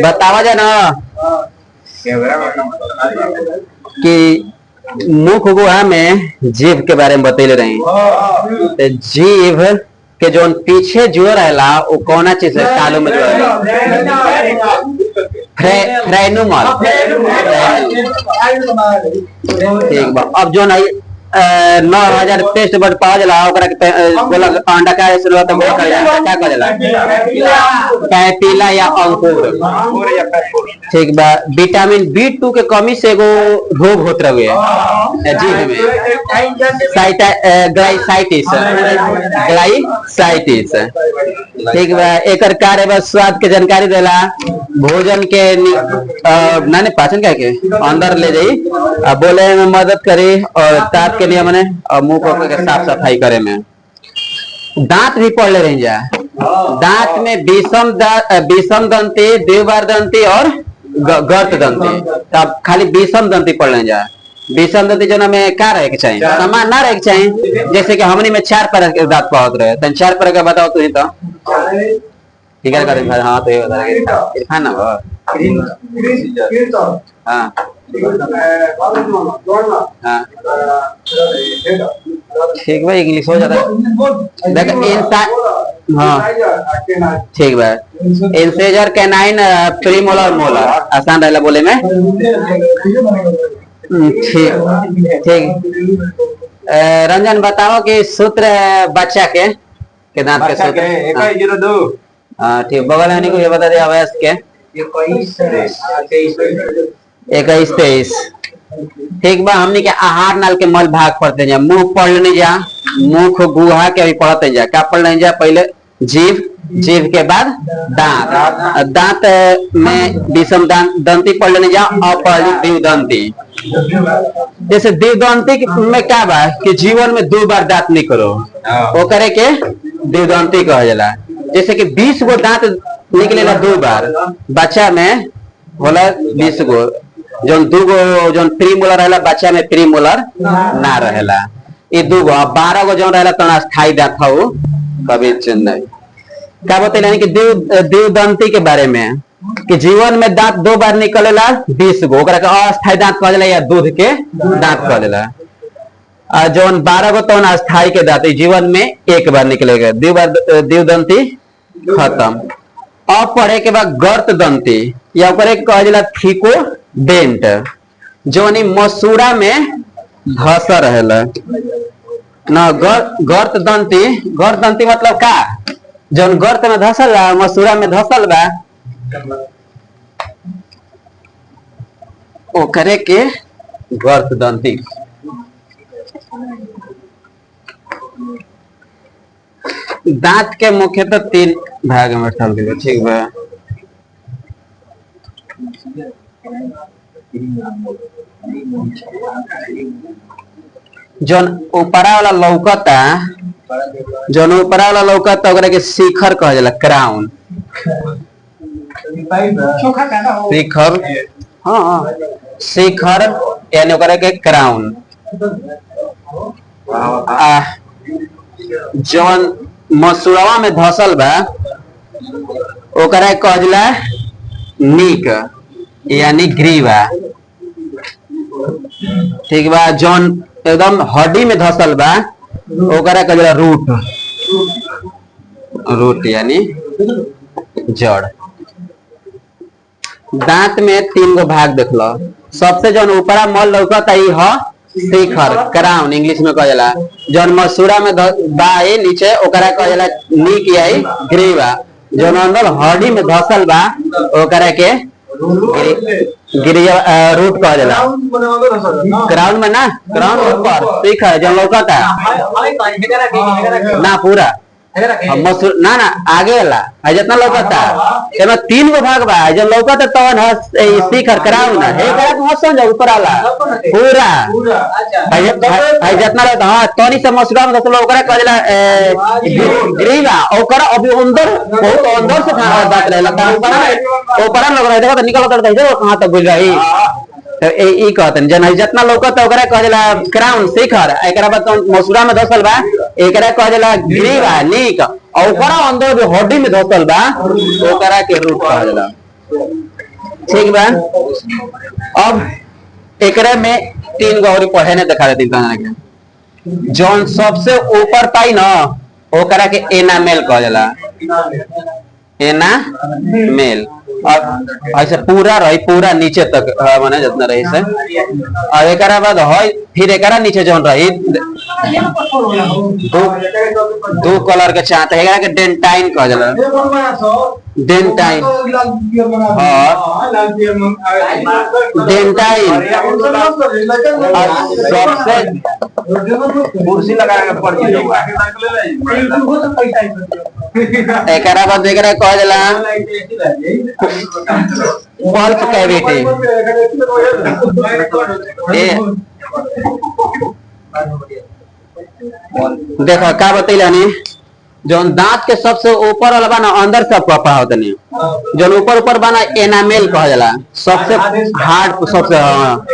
बतावा जाए ना कि मुख गुहा में जीव के बारे में बतैले रही। तो जीव के जो पीछे जो रहेला वो कौना चीज है कालो में जो फ्रेनुमल। ठीक बा। अब जो नहीं 9000 टेस्ट बट पावा जाला ओकरा के बोला अंडा का शुरुआत में क्या करेला पैपिला या अंकुर। ठीक बा। विटामिन B2 के कमी से एगो रोग होत रहे जीव में ग्लाइसाइटिस। ठीक बा। एकर कार्य बस स्वाद के जानकारी देला, भोजन के नाने पाचन के अंदर ले जाई, बोले में मदद करी और दांत के लिए मने और मुंह को साफ सफाई करे में। दांत भी पढ़ ले रही जा। दांत में विषम दंती, द्विबार दंती और गर्त दंती। तब खाली विषम दंती पढ़ ले जा। विषम दंती जो में क्या रहे के चाहिए, समान ना रहे के चाहिए। जैसे कि हमनी में 4 प्रकार के दांत पहुंच रहे, तन 4 प्रकार का बताओ तू ही तो ठीक है करें। हाँ तो ये बता रहे हाँ ना हाँ हाँ ठीक भाई इंग्लिश हो जाता है। देख हाँ ठीक भाई। इंसेजर कैनाइन प्रीमोलर मोलर आसान रहेला बोले में। ठीक ठीक। रंजन बताओ कि सूत्र बच्चा के दांत के सूत्र। हाँ ठीक। बगल में को ये बता दे अवयस के 21 23। ठीक बा। हमनी के आहार नाल के मल भाग पढ़ते जा, मुंह पढ़ लेने जा, मुख गुहा के अभी पढ़ते जा। क्या पढ़ लेने जा पहले जीव, जीव के बाद दांत, दांत में विषम दंती पढ़ लेने जा और पढ़ ली द्विदंती। जैसे द्विदंती में क्या बा कि जीवन में 2 बार दांत निकलो वो करे के द्विदंती कहा जाला। जैसे कि 20 गो दांत निकलेला 2 बार, बच्चा में होला 20 गो। जो 2 गो जो प्रीमोलर रहेला बच्चा में प्रीमोलर ना रहेला। ये 2 गो 12 गो जो रहेला तो अस्थायी दांत हो कभी नहीं। क्या बतैले कि द्विदंती के बारे में कि जीवन में दांत 2 बार निकलेला 20 गो, ओकरा के अस्थायी दांत कहला या दूध के दांत कहला। जो 12 गो तो अस्थायी के दांत जीवन में 1 बार निकलेगा। द्विदंती खत्म। अब पढ़े के बाद गर्त दंती या कहला थीको डेंट जो मसूड़ा में धसा रहेला ना। गर्त दंती मतलब का जौन गर्त में धसल बा मसूड़ा में धसल बा ओ करे के गर्त दंती। दांत के मुख्यतः 3 भाग में बांटल गइल। ठीक बा। जौन ऊपरा वाला लौकता ओकरा के शिखर कहल जाला, क्राउन। शिखर हाँ शिखर यानी ओकरा के क्राउन। जौन मसूड़वा में धसल बा ओकरा कहला नीक यानी ग्रीवा। ठीक बा। जौन एकदम हड्डी में धसल बा ओकरा कहला रूट, रूट यानी जड़। दांत में 3 गो भाग देखलो। सबसे जौन ऊपरा मल लौकता ई ह शिखर, क्राउन इंग्लिश में कहला। जौन मसूड़ा में बा नीचे ओकरा कहला नीक या ग्रीवा। जौन अंदर हड्डी में धसल बा ओकरा के रूट कह जाला। क्राउन में ना, क्राउन ऊपर शिखर जौन लौकता ना पूरा ना ना आगे वाला जितना लौकता एमे 3 गो भाग बा। जब लौकता तवन शिखर क्राउन है ऊपर वाला पूरा जितना रहता। हाँ तनी से मसूड़ा में धसल ओकरा कहला ग्रीवा। ओकरा अभी अंदर बहुत अंदर से बात रहेला ऊपर लग रहा है। देखो तो निकल उतर देखो कहां तक गुजर रही। तो ई कहते जन जितना लौकत ओकरा कह देला क्राउन शिखर, एकरा बाद मसूरा में धसल बा एकरा कह देला ग्रीवा नीक, और ओकरा अंदर जो हड्डी में धसल बा ओकरा के रूट कह देला। ठीक बा, अब एकरा में 3 गो और पढ़े ने दिखा देती के जौन सबसे ऊपर पाई ना ओकरा के एनामेल कह देला, एनामेल। और ऐसे पूरा रही पूरा नीचे तक माने जितना रही से, और एकरा बाद है फिर एकरा नीचे जौन रही दो कलर के चाहते है, एकरा के डेंटाइन कह देला, डेंटाइन। हाँ डेंटाइन सबसे कुर्सी लगाएगा एकरा बाद एकरा कह देला पल्प कैविटी। देखो का बतैला नी जौन दांत के सबसे ऊपर वाला बना अंदर से पपा होता नहीं, जौन ऊपर बना एनामेल कह जाला, सबसे हार्ड सबसे। हाँ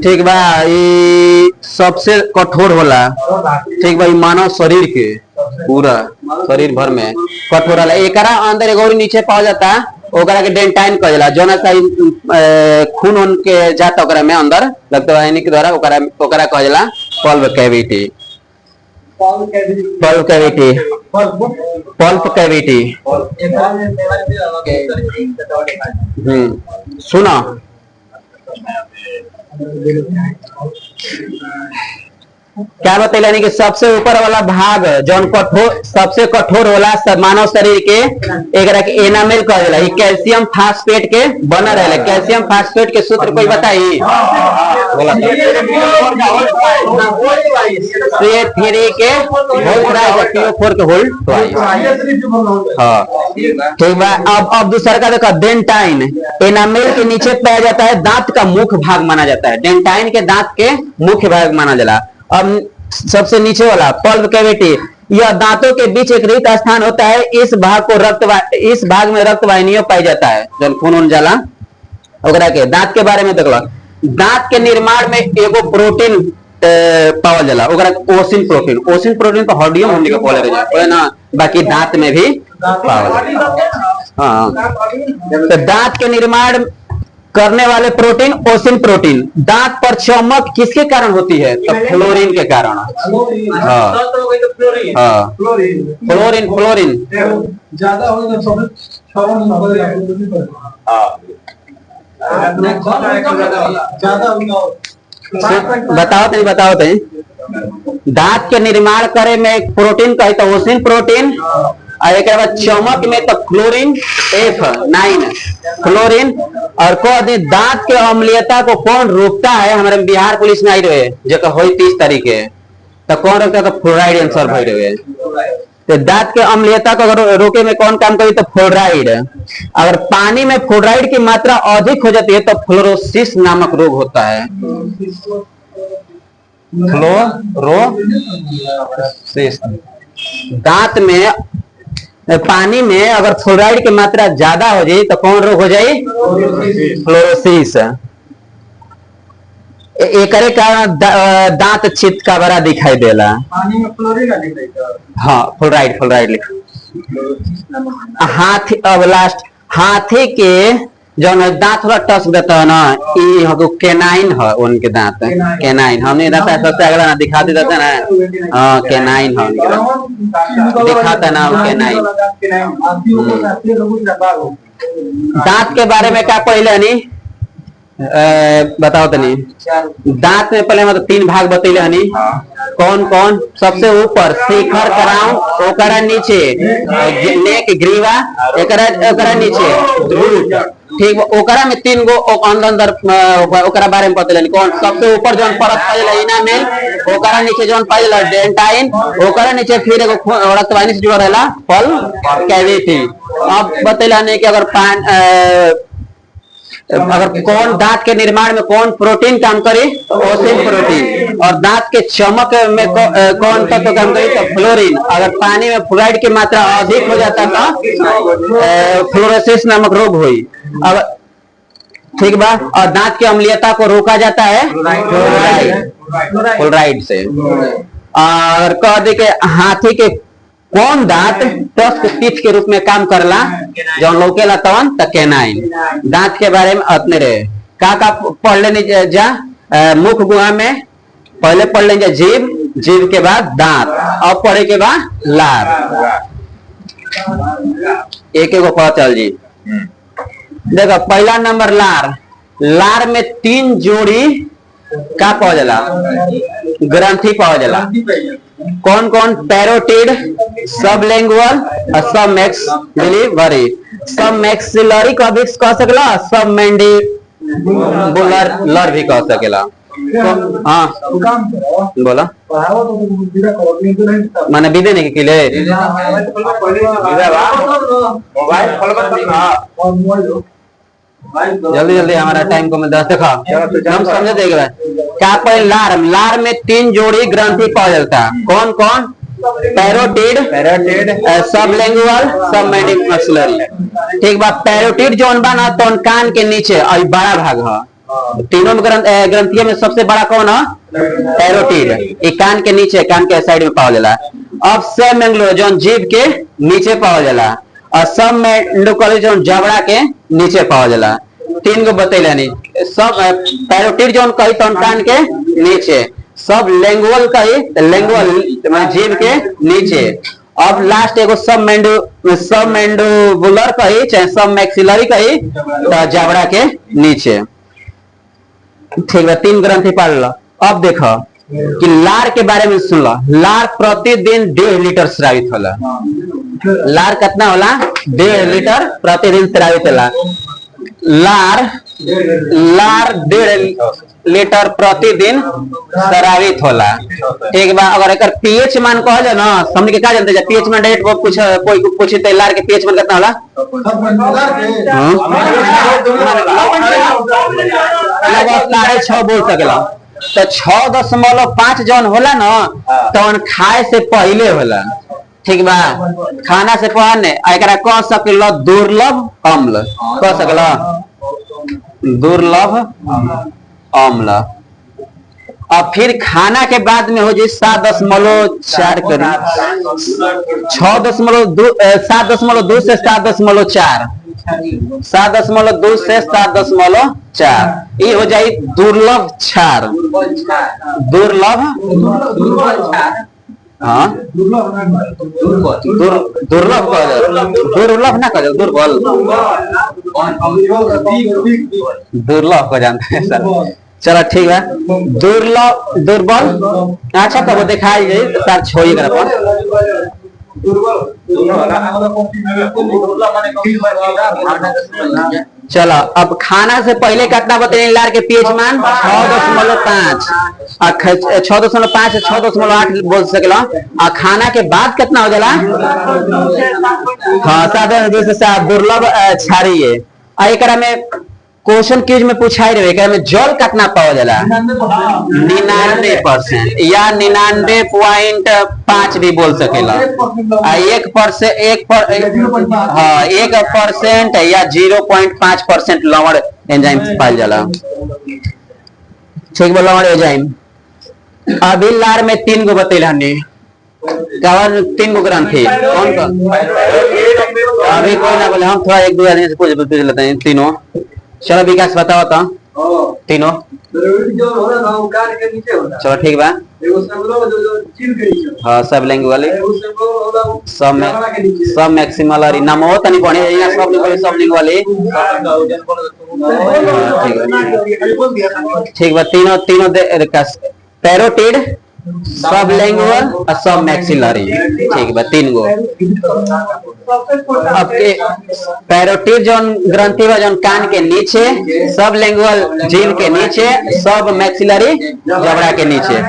ठीक बा, ये सबसे कठोर होला। ठीक बा, मानव शरीर के पूरा शरीर भर में कठोर होला। एकरा अंदर एगो नीचे पाओ जाता ओकरा के डेंटाइन कह जाला, जौन सा खून उन के जाता ओकरा में अंदर रक्तवाहिनी के द्वारा ओकरा कह जाला pulp cavity. Pulp cavity, pulp cavity. सुना क्या बतैला कि सबसे ऊपर वाला भाग जौन कठोर सबसे कठोर होला मानव शरीर के एकरा के एनामेल कह देला। कैल्शियम फास्फेट के बना रहेला। कैल्शियम फास्फेट के सूत्र कोई बताई? C3 के होल ट्वाइस, CO4 के होल ट्वाइस। हाँ ठीक बा। अब दूसरा का देखो डेंटाइन, एनामेल के नीचे पाया जाता है, दांत का मुख्य भाग माना जाता है। डेंटाइन के दांत के मुख्य भाग माना जाला। अब सबसे नीचे वाला पल्प कैविटी, यह दांतों के बीच एक रिक्त स्थान होता है। इस भाग में रक्त वाहिनियों पाई जाता है, जब खून जाला ओकरा के। दांत के बारे में देखो, दांत के निर्माण में एगो प्रोटीन पावल जाला, ओकरा ओसिन प्रोटीन। ओसिन प्रोटीन तो हड्डियों में हमने के बोले रहे ना, बाकी दांत में भी पावल। हाँ तो दांत के निर्माण करने वाले प्रोटीन ओसिन प्रोटीन। दांत पर चमक किसके कारण होती है? तो फ्लोरीन के कारण। हाँ फ्लोरीन, फ्लोरीन ज्यादा बताओ तो दांत के निर्माण करे में प्रोटीन कहे तो ओसिन प्रोटीन, और एक बाद चमक में तो फ्लोरीन F9 फ्लोरीन। और दांत के अम्लीयता को कौन रोकता है? हमारे बिहार पुलिस में आई रहे जो हो 30 तारीख है, तो कौन रोकता है? तो फ्लोराइड आंसर भर रहे। तो दांत के अम्लीयता को अगर रोके में कौन काम करी? तो फ्लोराइड। अगर पानी में फ्लोराइड की मात्रा अधिक हो जाती है तो फ्लोरोसिस नामक रोग होता है। फ्लोरोसिस। दांत में पानी में अगर फ्लोराइड की मात्रा ज्यादा हो जाए तो कौन रोग हो जाए? फ्लोरोसिस। एकरे कारण दांत चित्का बड़ा दिखाई देला। पानी में फ्लोराइड, हाँ फ्लोराइड, फ्लोराइड लिखा। हाथी, अब लास्ट हाथी के जो दांत थोड़ा टच देता है ना, ये केनाइन है उनके दांत। केनाइन हमने सबसे अगला दिखा देता है ना। हाँ केनाइन है दिखाता ना केनाइन। दांत के बारे में क्या पहले नहीं बताओ तो नहीं। दांत में पहले मतलब 3 भाग बतैले हनी। कौन कौन? सबसे ऊपर शिखर क्राउन, ओकरा नीचे नेक ग्रीवा, एकरा नीचे रूट। ठीक, ओकरा में 3 गो अंदर ओकरा बारे में बतैले। कौन? सबसे ऊपर जौन परत पाइला इनामेल, ओकरा नीचे जौन पाइला डेंटाइन, ओकरा नीचे फिर एगो रक्तवाहिनी से जुड़ल रहेला पल्प कैविटी। अब बतैला नहीं कि अगर कौन दांत के निर्माण में कौन प्रोटीन काम करे? तो ओसिन प्रोटीन। और दांत के चमक में कौन तत्व काम करे? तो फ्लोरीन। अगर पानी में फ्लोराइड की मात्रा अधिक हो जाता तो फ्लोरोसिस नामक रोग हुई। अब ठीक बा। और दांत की अम्लीयता को रोका जाता है फ्लोराइड से। और कह दे के हाथी के कौन दांत टस्क टीथ के रूप में काम करला जो लौकेला तवन त कैनाइन। दांत के बारे में अतने रहे का पढ़ लेने जा मुख गुहा में पहले पढ़ लेंगे जीभ, जीभ के बाद दांत, अब पढ़े के बाद लार। एक एक पता चल जी। देखो पहला नंबर लार। लार में 3 जोड़ी का पावल जाला ग्रंथि पावल जाला। कौन कौन? पैरोटिड, सबलिंगुअल और सब मैक्सिलरी। सब मैक्सिलरी का भी कह सकला, सब मैंडिबुलर लर भी कह सकेला। हाँ बोला माने विदे नहीं के लिए जल्दी जल्दी हमारा टाइम को मैं 10 देखा हम समझे देगा क्या पहले लार। लार में 3 जोड़ी ग्रंथि पाया जाता है। कौन कौन? पैरोटिड, सबलिंगुअल, सब मैक्सिलरी। ठीक बात। पैरोटिड जो बा ना तो कान के नीचे और बड़ा भाग है। तीनों ग्रंथियों में सबसे बड़ा कौन है? पैरोटिड। ये कान के नीचे, कान के साइड में पावल जाला। अब सब मैंगलो जो जीभ के नीचे पावल जाला और सब मैंडोकली जो जबड़ा के नीचे पावल जाला। 3 गो बतैला नहीं। सब पैरोटिड जो कही तो कान के नीचे, सब लेंगुअल कही लेंगुअल जीभ के नीचे। अब लास्ट एगो सब मैंडोबुलर कही चाहे सब मैक्सिलरी कही तो जबड़ा के नीचे। ठीक है 3 ग्रंथि पढ़ लो। अब देखो कि लार के बारे में सुन लो। लार प्रतिदिन 1.5 लीटर स्रावित होला। लार कितना होला? 1.5 लीटर प्रतिदिन स्रावित होला। लार 1.5 लीटर प्रतिदिन स्रावित होला। ठीक बा। अगर एक पीएच मान कहल ना हमने के का जानते हैं? पीएच मान डायरेक्ट कुछ कोई पूछे तो लार के पीएच मान कितना होला? 6.5 बोल सकेला। तो 6.5 जौन होला ना तौन खाए से पहले होला। ठीक बा। खाना से पहले एकरा कह सकेला दुर्लभ अम्ल। कह सकेला दुर्लभ अम्ल। और फिर खाना के बाद में हो जाए 7.4 करीब 7.2 से 7.4 7.2 से 7.4 ये हो जाए दुर्लभ क्षार। दुर्लभ हाँ दुर्लभ दुर्लभ ना कर दुर्बल दुर्लभ को जानते हैं सर। चलो ठीक है। दुर्लभ दुर्बल अच्छा कब दिखाई जाए तो सर छोड़िए कर चलो। अब खाना से पहले कितना बताइए? लार के पीएच मान 6.5 6.5 6.8 बोल सकेला। और खाना के बाद कितना हो जाला? हाँ 7.2 दुर्लभ क्षारीय। एक में क्वेश्चन क्यूज में पूछाई रहे में जल कितना पावल जाला? 99% या 99.5 भी बोल सकेला। 1% या 0.5% लवण एंजाइम पाल जाला। ठीक बा। लवण एंजाइम अभी लार में 3 गो बतैल हमने 3 गो ग्रंथि। कौन कौन? अभी कोई ना बोले हम थोड़ा 1-2 आदमी से पूछ लेते हैं तीनों। चलो विकास बताओ तो तीनों। चलो ठीक बा। हाँ सब लिंगुअल सब मैक्सिमलरी नाम हो तनी बढ़िया सब लिंगुअल। ठीक बा। तीनों पैरोटिड, सब लिंगुअल और सब मैक्सिलरी। ठीक बा 3 गो। अब पैरोटिड जोन ग्रंथि बा जोन कान के नीचे, सब लिंगुअल जीभ के नीचे, सब मैक्सिलरी जबड़ा के नीचे।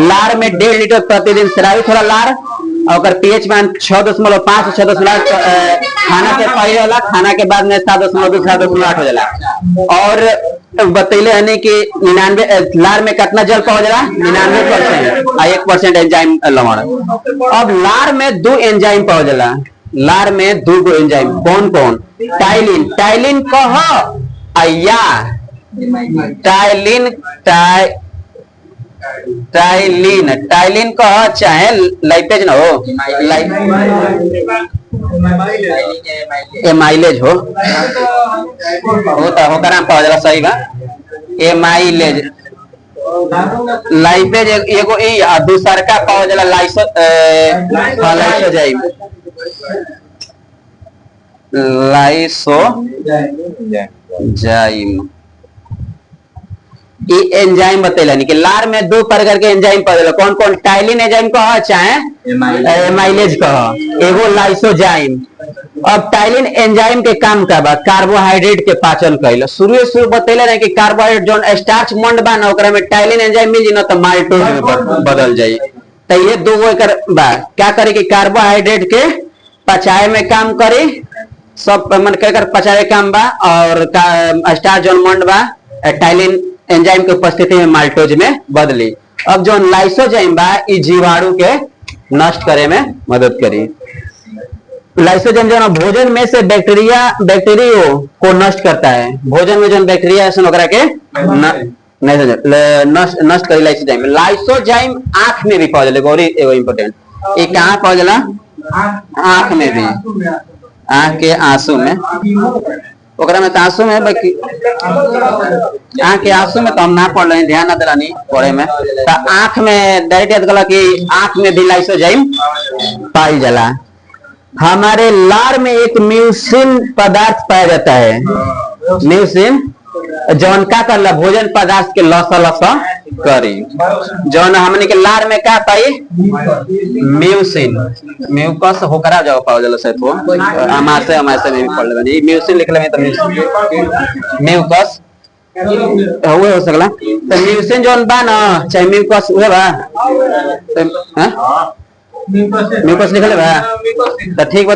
लार में 1.5 लीटर प्रतिदिन स्रावित होला लार। और पीएच मान 6.5 से 6.8 खाना के पहले होला। खाना के बाद में 7.2 7.8 हो जाला। और बतैले हने कि 99 लार में कितना जल पावल जाला? 99% और 1% एंजाइम लवण। अब लार में 2 एंजाइम पावल जाला। लार में 2 गो एंजाइम। कौन कौन? टाइलिन। टाइलिन कह अया टाइलिन टाइलिन टाइलिन कह चाहे लाइपेज ना हो एमाइलेज हो तो होकर पावला सही बा एमाइलेज लाइपेज एगो ई आ दूसर का पावला लाइसोजाइम लाइसोजाइम ई एंजाइम बतेला कि लार में दो प्रकार के एंजाइम पड़ेला कौन कौन टाइलिन एंजाइम कह चाहे एमाइलेज कह एगो लाइसोजाइम। अब टाइलिन एंजाइम के काम का बा कार्बोहाइड्रेट के पाचन कइला शुरू बतेला ना कि कार्बोहाइड्रेट जोन स्टार्च मंड बा ना ओकरा में टाइलिन एंजाइम मिल जी ना तो माल्टोज में बदल जाई तो ये दो एकर बा क्या करे कि कार्बोहाइड्रेट के पचाए में काम करे सब मन कर पचाए काम बा और स्टार्च जोन मंड बा टाइलिन एंजाइम के उपस्थिति में माल्टोज में बदली। अब जो लाइसोजाइम बा ई जीवाणु के नष्ट करे में मदद करी। लाइसोजाइम जो भोजन में से बैक्टीरिया को नष्ट करता है भोजन में जो बैक्टीरिया है के नष्ट करी लाइसोजाइम। लाइसोजाइम आंख में भी पावल जाला एगो इम्पोर्टेंट ये कहाँ पावल जाला आंख में भी आंख के आंसू में ओकरा में आंसू में बाकी आंख के आंसू में तो हम ना पढ़ रहे ध्यान ना दिलानी पढ़े में तो आंख में डायरेक्ट याद कला कि आंख में भी लाइसोजाइम पाई जाला। हमारे लार में एक म्यूसिन पदार्थ पाया जाता है म्यूसिन जौन का करला भोजन पदार्थ के लसा लसा करी जौन हमने के लार में का पाई म्यूसिन म्यूकस होकरा जाओ पाओ जला से तो हमारे में भी पढ़ लेबनी म्यूसिन लिख लेबे तो म्यूकस हुए हो सकला तो म्यूसिन जौन बा ना चाहे म्यूकस हुए बा हां म्यूकस लिख लेबा तो ठीक बा।